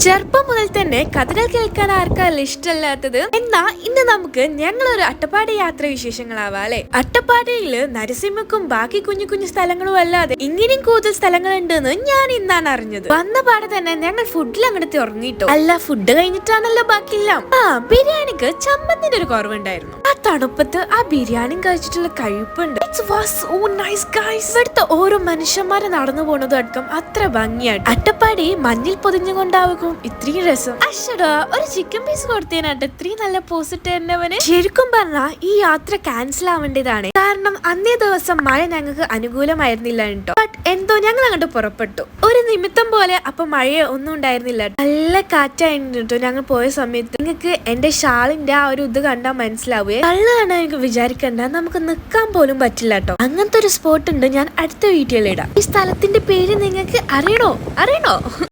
ചെറുപ്പം മുതൽ തന്നെ കഥകൾ കേൾക്കാൻ ആർക്കല്ല ഇഷ്ടമല്ലാത്തത്. എന്നാ ഇന്ന് നമുക്ക് ഞങ്ങളൊരു അട്ടപ്പാടി യാത്ര വിശേഷങ്ങളാവാല്ലേ. അട്ടപ്പാടിയില് നരസിംഹക്കും ബാക്കി കുഞ്ഞു കുഞ്ഞു സ്ഥലങ്ങളും അല്ലാതെ ഇങ്ങനെയും കൂടുതൽ സ്ഥലങ്ങളുണ്ടെന്ന് ഞാൻ ഇന്നാണ് അറിഞ്ഞത്. വന്ന പാടെ തന്നെ ഞങ്ങൾ ഫുഡിൽ അങ്ങോട്ട് ഉറങ്ങിട്ടോ. അല്ല, ഫുഡ് കഴിഞ്ഞിട്ടാണല്ലോ ബാക്കിയെല്ലാം. ബിരിയാണിക്ക് ചമ്മന്തിന്റെ ഒരു കുറവുണ്ടായിരുന്നു. ആ തണുപ്പത്ത് ആ ബിരിയാണി കഴിച്ചിട്ടുള്ള കഴിപ്പുണ്ട്. ഇവിടുത്തെ ഓരോ മനുഷ്യന്മാരെ നടന്നു പോണതും അടക്കം അത്ര ഭംഗിയായിട്ട്. അട്ടപ്പാടി മഞ്ഞിൽ പൊതിഞ്ഞുകൊണ്ടാവും ഇത്രയും രസം. അശ്ശടാ, ഒരു ചിക്കൻ പീസ് കൊടുത്തേനാട്ടെ ഇത്രയും നല്ല പോസിറ്റ് തന്നവന്. ശരിക്കും പറഞ്ഞാ ഈ യാത്ര ക്യാൻസൽ ആവേണ്ടതാണ്. കാരണം അന്നേ ദിവസം മഴ ഞങ്ങൾക്ക് അനുകൂലമായിരുന്നില്ല കേട്ടോ. ബട്ട് എന്തോ ഞങ്ങൾ അങ്ങോട്ട് പുറപ്പെട്ടു. ഒരു നിമിത്തം പോലെ അപ്പൊ മഴയോ ഒന്നും ഉണ്ടായിരുന്നില്ല. നല്ല കാറ്റായിരുന്നു കേട്ടോ ഞങ്ങൾ പോയ സമയത്ത്. നിങ്ങൾക്ക് എന്റെ ഷാളിന്റെ ആ ഒരു ഇത് കണ്ടാൽ മനസ്സിലാവേ. കള്ളാണ് എനിക്ക് വിചാരിക്കണ്ട, നമുക്ക് നിക്കാൻ പോലും പറ്റില്ല കേട്ടോ. അങ്ങനത്തെ ഒരു സ്പോട്ട് ഉണ്ട്, ഞാൻ അടുത്ത വീഡിയോയിൽ ഇടാം. ഈ സ്ഥലത്തിന്റെ പേര് നിങ്ങൾക്ക് അറിയണോ?